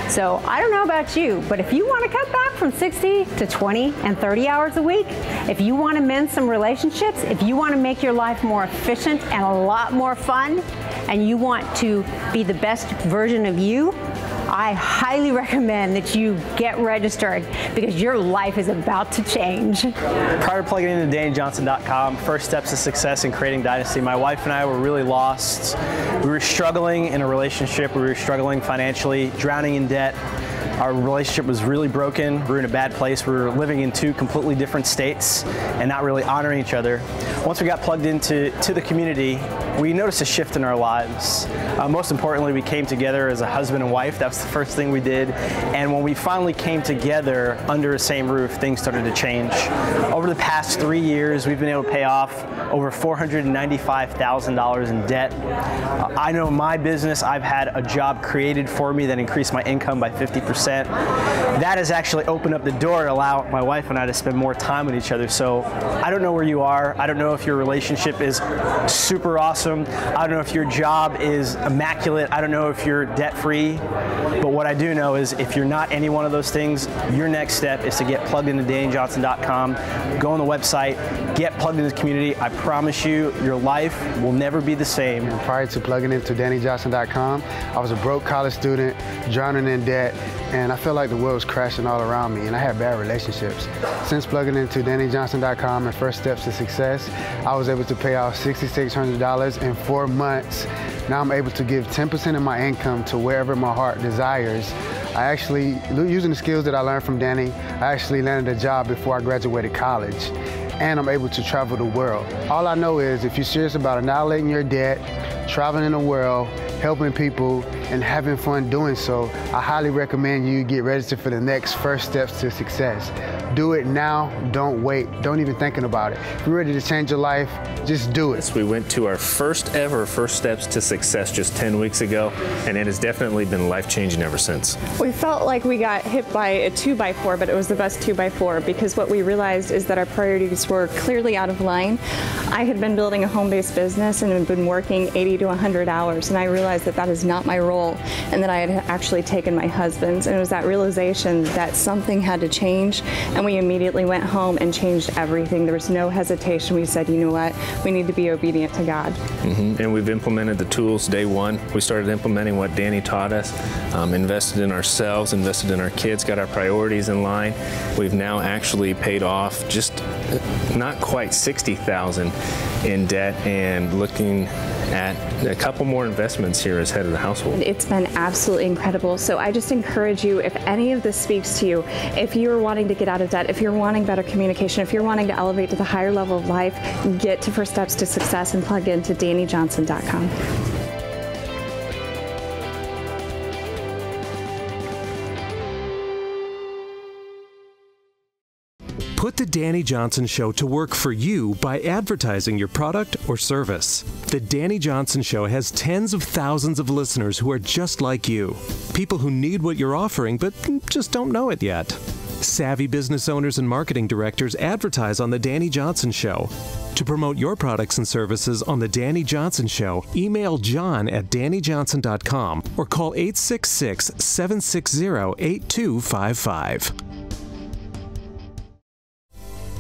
G: So I don't know about you, but if you want to cut back from 60 to 20 and 30 hours a week, if you want to mend some relationships, if you want to make your life more efficient and a lot more fun, and you want to be the best version of you, I highly recommend that you get registered because your life is about to change.
H: Prior to plugging into DaniJohnson.com, first steps to success in creating dynasty, my wife and I were really lost. We were struggling in a relationship. We were struggling financially, drowning in debt. Our relationship was really broken. We were in a bad place. We were living in two completely different states and not really honoring each other. Once we got plugged into the community, we noticed a shift in our lives. Most importantly, we came together as a husband and wife. That was the first thing we did. And when we finally came together under the same roof, things started to change. Over the past 3 years, we've been able to pay off over $495,000 in debt. I know in my business, I've had a job created for me that increased my income by 50%. That has actually opened up the door to allow my wife and I to spend more time with each other. So I don't know where you are. I don't know if your relationship is super awesome. I don't know if your job is immaculate. I don't know if you're debt-free. But what I do know is if you're not any one of those things, your next step is to get plugged into DaniJohnson.com, go on the website, get plugged into the community. I promise you, your life will never be the same.
I: Prior to plugging into DaniJohnson.com, I was a broke college student, drowning in debt, and I felt like the world was crashing all around me, and I had bad relationships. Since plugging into DaniJohnson.com and First Steps to Success, I was able to pay off $6,600 in 4 months. Now I'm able to give 10% of my income to wherever my heart desires. I actually, using the skills that I learned from Dani, I actually landed a job before I graduated college, and I'm able to travel the world. All I know is if you're serious about annihilating your debt, traveling the world, helping people, and having fun doing so, I highly recommend you get registered for the next First Steps to Success. Do it now, don't wait, don't even thinking about it. If you're ready to change your life, just do it.
J: We went to our first ever First Steps to Success just 10 weeks ago, and it has definitely been life-changing ever since.
K: We felt like we got hit by a 2x4, but it was the best 2x4 because what we realized is that our priorities were clearly out of line. I had been building a home-based business and had been working 80 to 100 hours, and I realized that that is not my role, and that I had actually taken my husband's, and it was that realization that something had to change, and we immediately went home and changed everything. There was no hesitation. We said, you know what, we need to be obedient to God.
J: And we've implemented the tools day one. We started implementing what Dani taught us, invested in ourselves, invested in our kids, got our priorities in line. We've now actually paid off just not quite $60,000 in debt and looking at a couple more investments here as head of the household.
K: It's been absolutely incredible. So I just encourage you, if any of this speaks to you, if you're wanting to get out of debt, if you're wanting better communication, if you're wanting to elevate to the higher level of life, get to First Steps to Success and plug into DaniJohnson.com.
A: Put the Dani Johnson Show to work for you by advertising your product or service. The Dani Johnson Show has tens of thousands of listeners who are just like you. People who need what you're offering but just don't know it yet. Savvy business owners and marketing directors advertise on The Dani Johnson Show. To promote your products and services on The Dani Johnson Show, email john@DaniJohnson.com or call 866-760-8255.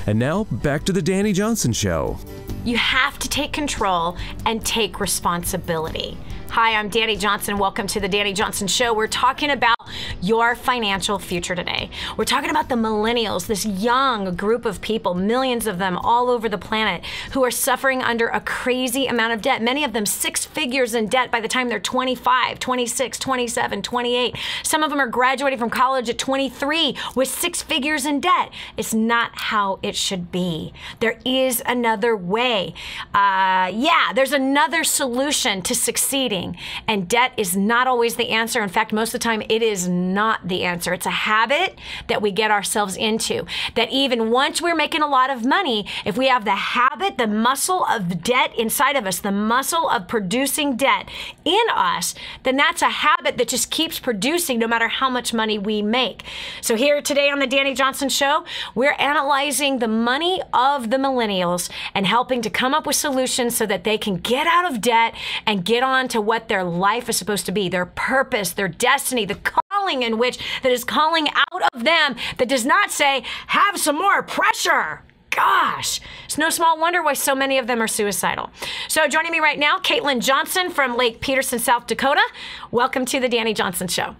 A: And now, back to The Dani Johnson Show.
B: You have to take control and take responsibility. Hi, I'm Dani Johnson. Welcome to the Dani Johnson Show. We're talking about your financial future today. We're talking about the millennials, this young group of people, millions of them all over the planet, who are suffering under a crazy amount of debt. Many of them 6 figures in debt by the time they're 25, 26, 27, 28. Some of them are graduating from college at 23 with 6 figures in debt. It's not how it should be. There is another way. There's another solution to succeeding. And debt is not always the answer. In fact, most of the time, it is not the answer. It's a habit that we get ourselves into. That even once we're making a lot of money, if we have the habit, the muscle of debt inside of us, the muscle of producing debt in us, then that's a habit that just keeps producing no matter how much money we make. So here today on the Dani Johnson Show, we're analyzing the money of the millennials and helping to come up with solutions so that they can get out of debt and get on to what their life is supposed to be, their purpose, their destiny, the calling in which that is calling out of them, that does not say, have some more pressure. Gosh, it's no small wonder why so many of them are suicidal. So joining me right now, Caitlin Johnson from Lake Peterson, South Dakota. Welcome to the Dani Johnson Show.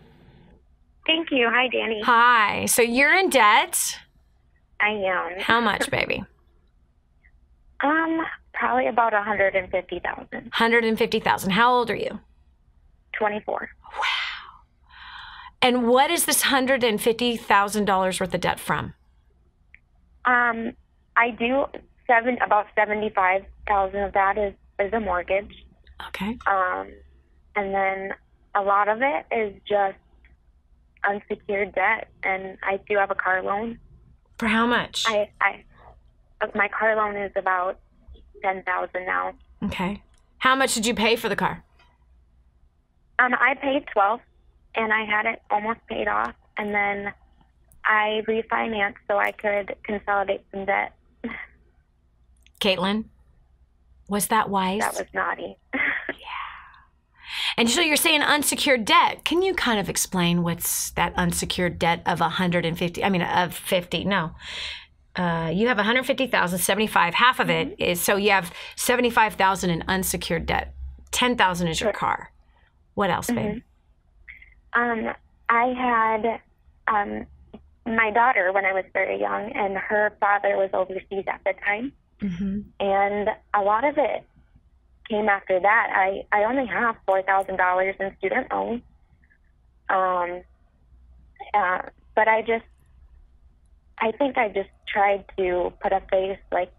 L: Thank you. Hi, Dani.
B: Hi. So you're in debt.
L: I am.
B: How much, baby?
L: Probably about $150,000.
B: $150,000. How old are you?
L: 24.
B: Wow. And what is this $150,000 worth of debt from?
L: I do about $75,000 of that is a mortgage.
B: Okay.
L: And then a lot of it is just unsecured debt, and I do have a car loan.
B: For how much?
L: My car loan is about $10,000 now.
B: Okay. How much did you pay for the car?
L: I paid $12,000, and I had it almost paid off, and then I refinanced so I could consolidate some debt.
B: Caitlin, was that wise?
L: That was naughty.
B: And so you're saying unsecured debt. Can you kind of explain what's that unsecured debt of 150? I mean, of 50? No. You have 150,000, 75. Half of it is, so you have 75,000 in unsecured debt. 10,000 is your car. What else, babe?
L: I had my daughter when I was very young, and her father was overseas at the time. And a lot of it came after that. I only have $4,000 in student loans. But I think I just tried to put a face like,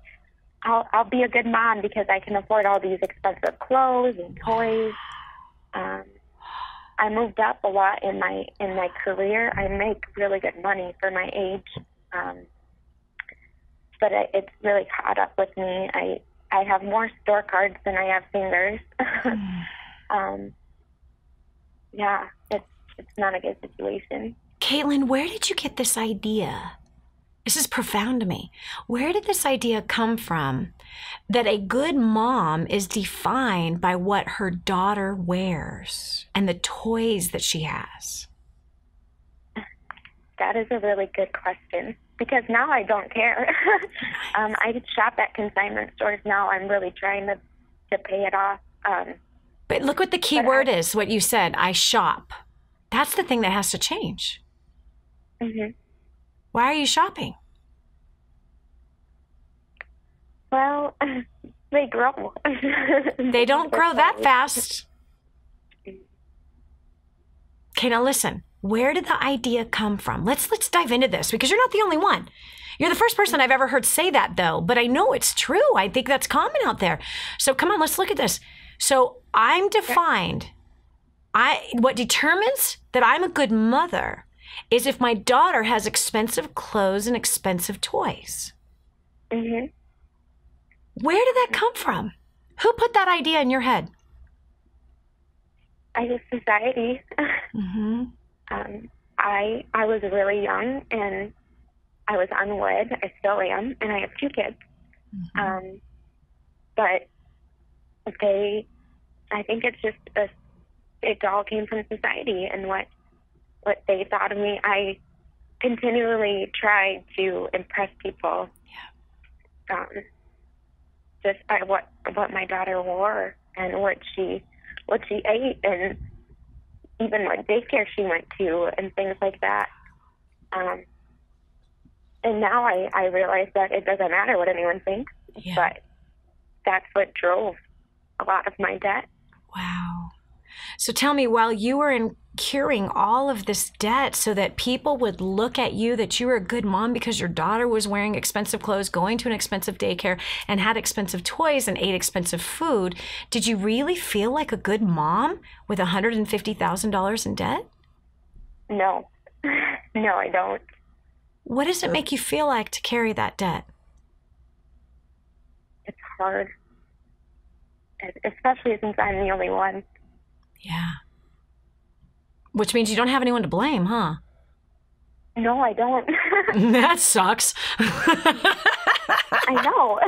L: I'll be a good mom because I can afford all these expensive clothes and toys. I moved up a lot in my career. I make really good money for my age. But it's really caught up with me. I have more store cards than I have fingers. Yeah, it's not a good situation.
B: Caitlin, where did you get this idea? This is profound to me. Where did this idea come from that a good mom is defined by what her daughter wears and the toys that she has?
L: That is a really good question, because now I don't care. I shop at consignment stores now. I'm really trying to pay it off.
B: But look what the key word is, what you said, I shop. That's the thing that has to change. Why are you shopping?
L: Well, they grow.
B: They don't grow that fast. Okay, now listen. Where did the idea come from? Let's dive into this, because you're not the only one. You're the first person I've ever heard say that, though. But I know it's true. I think that's common out there. So come on, let's look at this. So I'm defined. What determines that I'm a good mother is if my daughter has expensive clothes and expensive toys. Where did that come from? Who put that idea in your head?
L: I guess society. I was really young, and I was unwed. I still am, and I have 2 kids. But I think it's just it all came from society and what they thought of me. I continually tried to impress people. Just by what my daughter wore and what she ate, and even what daycare she went to and things like that. And now I realize that it doesn't matter what anyone thinks, but that's what drove a lot of my debt.
B: Wow. So tell me, while you were incurring all of this debt so that people would look at you, that you were a good mom because your daughter was wearing expensive clothes, going to an expensive daycare, and had expensive toys and ate expensive food, did you really feel like a good mom with $150,000 in debt?
L: No. No, I don't.
B: What does it make you feel like to carry that debt?
L: It's hard, especially since I'm the only one.
B: Yeah. Which means you don't have anyone to blame, huh?
L: No, I don't.
B: That sucks.
L: I know.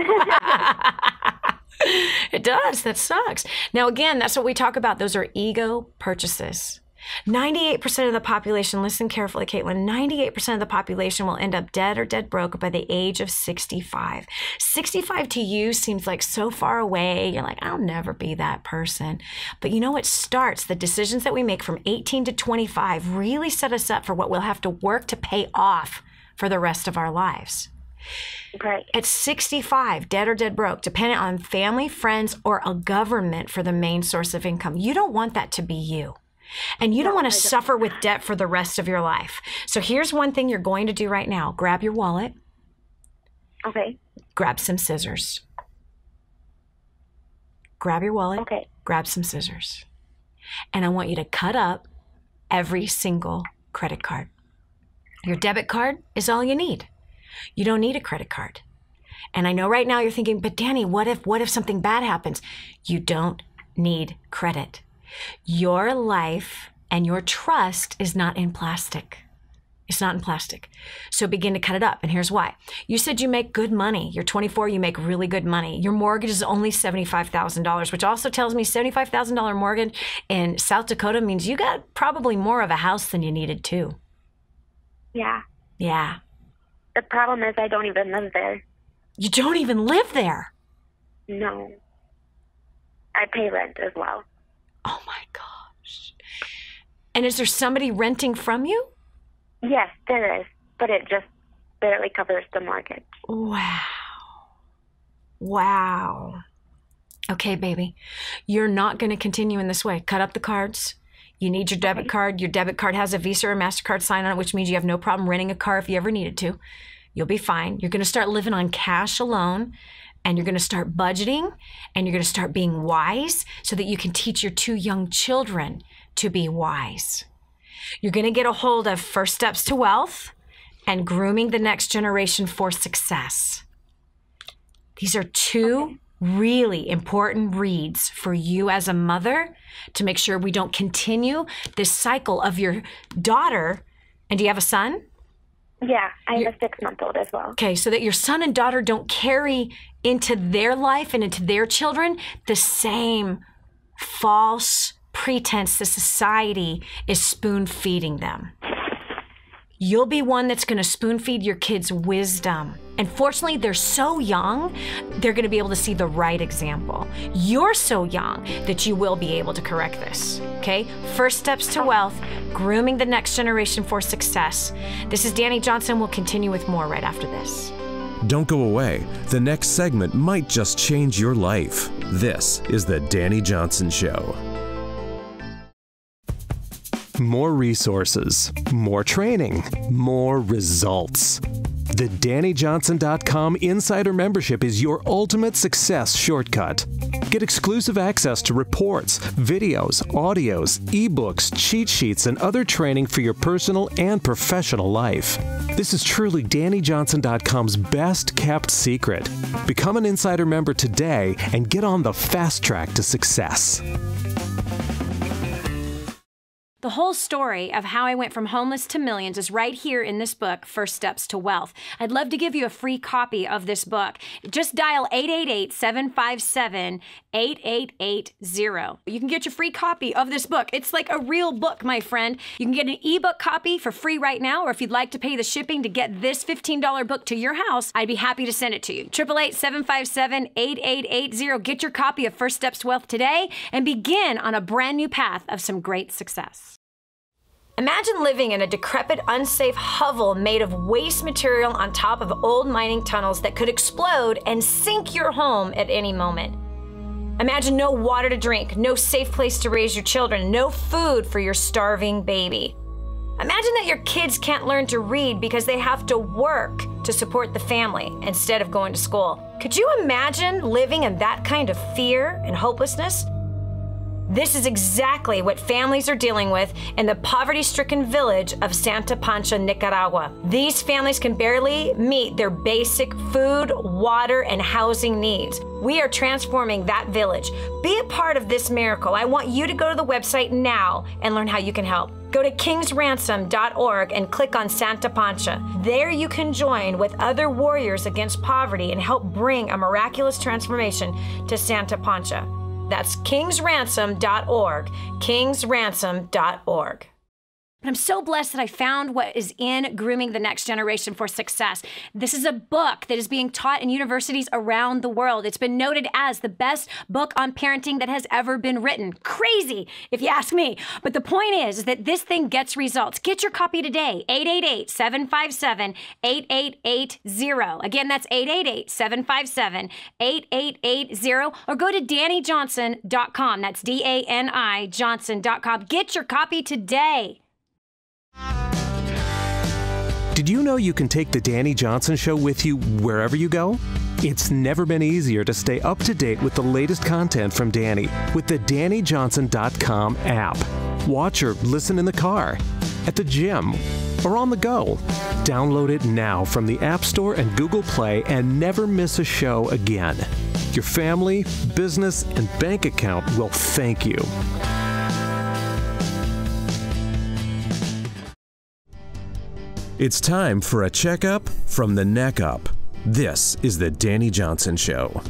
B: It does. That sucks. Now, again, that's what we talk about. Those are ego purchases. 98% of the population, listen carefully, Caitlin, 98% of the population will end up dead or dead broke by the age of 65. 65 to you seems like so far away. You're like, I'll never be that person. But you know what starts? The decisions that we make from 18 to 25 really set us up for what we'll have to work to pay off for the rest of our lives.
L: Right.
B: At 65, dead or dead broke, dependent on family, friends, or a government for the main source of income. You don't want that to be you. And you don't want to suffer with debt for the rest of your life. So here's one thing you're going to do right now. Grab your wallet.
L: Okay.
B: Grab some scissors. Grab your wallet.
L: Okay.
B: Grab some scissors. And I want you to cut up every single credit card. Your debit card is all you need. You don't need a credit card. And I know right now you're thinking, but Dani, what if something bad happens? You don't need credit. Your life and your trust is not in plastic. It's not in plastic. So begin to cut it up. And here's why. You said you make good money. You're 24, you make really good money. Your mortgage is only $75,000, which also tells me $75,000 mortgage in South Dakota means you got probably more of a house than you needed too.
L: Yeah.
B: Yeah.
L: The problem is I don't even live there.
B: You don't even live there?
L: No. I pay rent as well.
B: Oh my gosh. And is there somebody renting from you?
L: Yes, there is, but it just barely covers the mortgage.
B: Wow. Wow. Okay, baby. You're not going to continue in this way. Cut up the cards. You need your debit card. Your debit card has a Visa or MasterCard sign on it, which means you have no problem renting a car if you ever needed to. You'll be fine. You're going to start living on cash alone. And you're going to start budgeting, and you're going to start being wise so that you can teach your 2 young children to be wise. You're going to get a hold of First Steps to Wealth and Grooming the Next Generation for Success. These are 2 really important reads for you as a mother to make sure we don't continue this cycle of your daughter. And do you have a son?
L: Yeah, I have a 6-month-old as well.
B: Okay, so that your son and daughter don't carry into their life and into their children the same false pretense the society is spoon feeding them. You'll be one that's going to spoon feed your kids wisdom. And fortunately, they're so young, they're going to be able to see the right example. You're so young that you will be able to correct this, okay? First Steps to Wealth, Grooming the Next Generation for Success. This is Dani Johnson. We'll continue with more right after this.
A: Don't go away. The next segment might just change your life. This is the Dani Johnson Show. More resources, more training, more results. The DaniJohnson.com Insider Membership is your ultimate success shortcut. Get exclusive access to reports, videos, audios, ebooks, cheat sheets, and other training for your personal and professional life. This is truly DaniJohnson.com's best kept secret. Become an Insider member today and get on the fast track to success.
B: The whole story of how I went from homeless to millions is right here in this book, First Steps to Wealth. I'd love to give you a free copy of this book. Just dial 888-757-8880. You can get your free copy of this book. It's like a real book, my friend. You can get an ebook copy for free right now, or if you'd like to pay the shipping to get this $15 book to your house, I'd be happy to send it to you. 888-757-8880. Get your copy of First Steps to Wealth today and begin on a brand new path of some great success. Imagine living in a decrepit, unsafe hovel made of waste material on top of old mining tunnels that could explode and sink your home at any moment. Imagine no water to drink, no safe place to raise your children, no food for your starving baby. Imagine that your kids can't learn to read because they have to work to support the family instead of going to school. Could you imagine living in that kind of fear and hopelessness? This is exactly what families are dealing with in the poverty-stricken village of Santa Pancha, Nicaragua. These families can barely meet their basic food, water, and housing needs. We are transforming that village. Be a part of this miracle. I want you to go to the website now and learn how you can help. Go to kingsransom.org and click on Santa Pancha. There you can join with other warriors against poverty and help bring a miraculous transformation to Santa Pancha. That's kingsransom.org. kingsransom.org. But I'm so blessed that I found what is in Grooming the Next Generation for Success. This is a book that is being taught in universities around the world. It's been noted as the best book on parenting that has ever been written. Crazy, if you ask me. But the point is that this thing gets results. Get your copy today, 888-757-8880. Again, that's 888-757-8880. Or go to DaniJohnson.com. That's D-A-N-I Johnson.com. Get your copy today.
A: Did you know you can take the Dani Johnson Show with you wherever you go? It's never been easier to stay up to date with the latest content from Dani with the DaniJohnson.com app. Watch or listen in the car, at the gym, or on the go. Download it now from the App Store and Google Play and never miss a show again. Your family, business, and bank account will thank you. It's time for a checkup from the neck up. This is the Dani Johnson Show.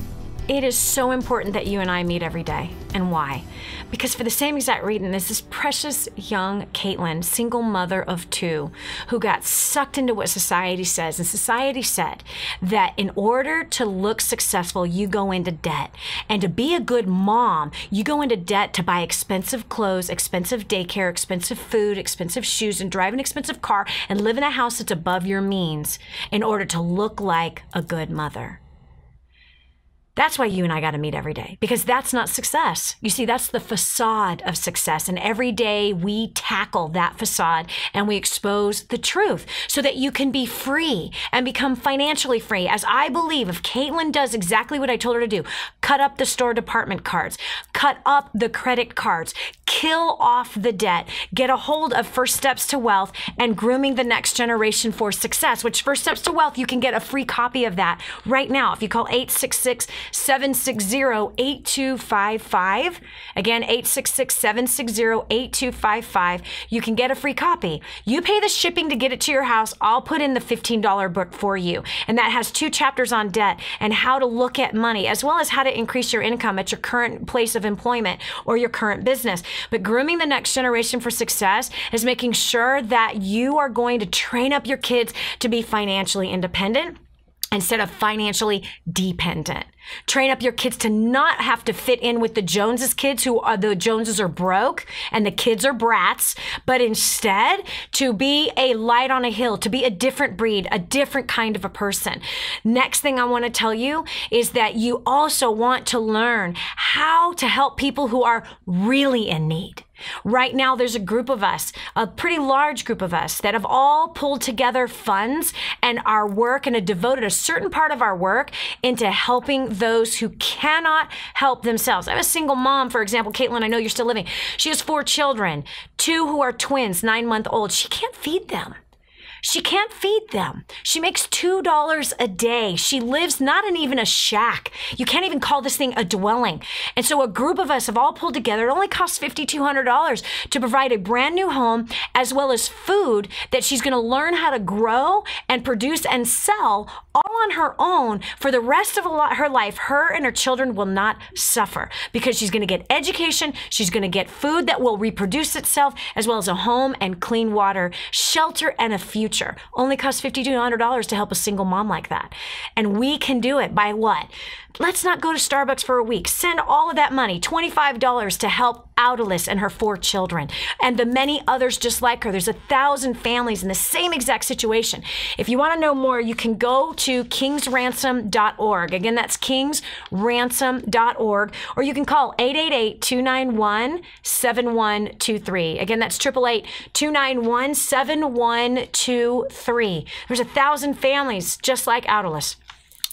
B: It is so important that you and I meet every day. And why? Because for the same exact reason, there's this precious young Caitlin, single mother of 2, who got sucked into what society says. And society said that in order to look successful, you go into debt. And to be a good mom, you go into debt to buy expensive clothes, expensive daycare, expensive food, expensive shoes, and drive an expensive car, and live in a house that's above your means in order to look like a good mother. That's why you and I got to meet every day, because that's not success. You see, that's the facade of success. And every day we tackle that facade and we expose the truth so that you can be free and become financially free. As I believe if Caitlin does exactly what I told her to do, cut up the store department cards, cut up the credit cards, kill off the debt, get a hold of First Steps to Wealth and Grooming the Next Generation for Success, which First Steps to Wealth, you can get a free copy of that right now if you call 866-760-8255. Again, 866-760-8255. You can get a free copy. You pay the shipping to get it to your house. I'll put in the $15 book for you. And that has 2 chapters on debt and how to look at money, as well as how to increase your income at your current place of employment or your current business. But Grooming the Next Generation for Success is making sure that you are going to train up your kids to be financially independent instead of financially dependent. Train up your kids to not have to fit in with the Joneses kids who are the Joneses are broke and the kids are brats, but instead to be a light on a hill, to be a different breed, a different kind of a person. Next thing I want to tell you is that you also want to learn how to help people who are really in need. Right now, there's a group of us, a pretty large group of us, that have all pulled together funds and our work and have devoted a certain part of our work into helping those who cannot help themselves. I have a single mom, for example, Caitlin, I know you're still living. She has 4 children, 2 who are twins, 9-month-old. She can't feed them. She can't feed them. She makes $2 a day. She lives not in even a shack. You can't even call this thing a dwelling. And so a group of us have all pulled together. It only costs $5,200 to provide a brand new home as well as food that she's going to learn how to grow and produce and sell all on her own for the rest of her life. Her and her children will not suffer because she's going to get education. She's going to get food that will reproduce itself, as well as a home and clean water, shelter, and a future. Only costs $5,200 to help a single mom like that. And we can do it by what? Let's not go to Starbucks for a week. Send all of that money, $25, to help Audalis and her 4 children and the many others just like her. There's 1,000 families in the same exact situation. If you want to know more, you can go to kingsransom.org. Again, that's kingsransom.org, or you can call 888-291-7123. Again, that's 888-291-7123. There's 1,000 families just like Audalis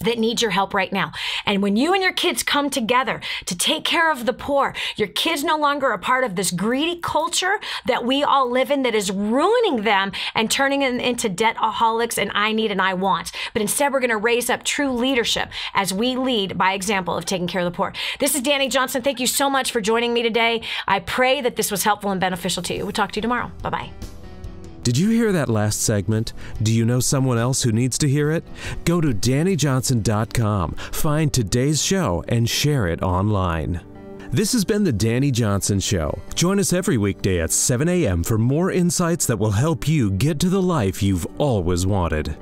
B: that need your help right now. And when you and your kids come together to take care of the poor, your kids no longer are a part of this greedy culture that we all live in that is ruining them and turning them into debt-aholics and I need and I want. But instead, we're going to raise up true leadership as we lead by example of taking care of the poor. This is Dani Johnson. Thank you so much for joining me today. I pray that this was helpful and beneficial to you. We'll talk to you tomorrow. Bye-bye.
A: Did you hear that last segment? Do you know someone else who needs to hear it? Go to DaniJohnson.com, find today's show, and share it online. This has been the Dani Johnson Show. Join us every weekday at 7 a.m. for more insights that will help you get to the life you've always wanted.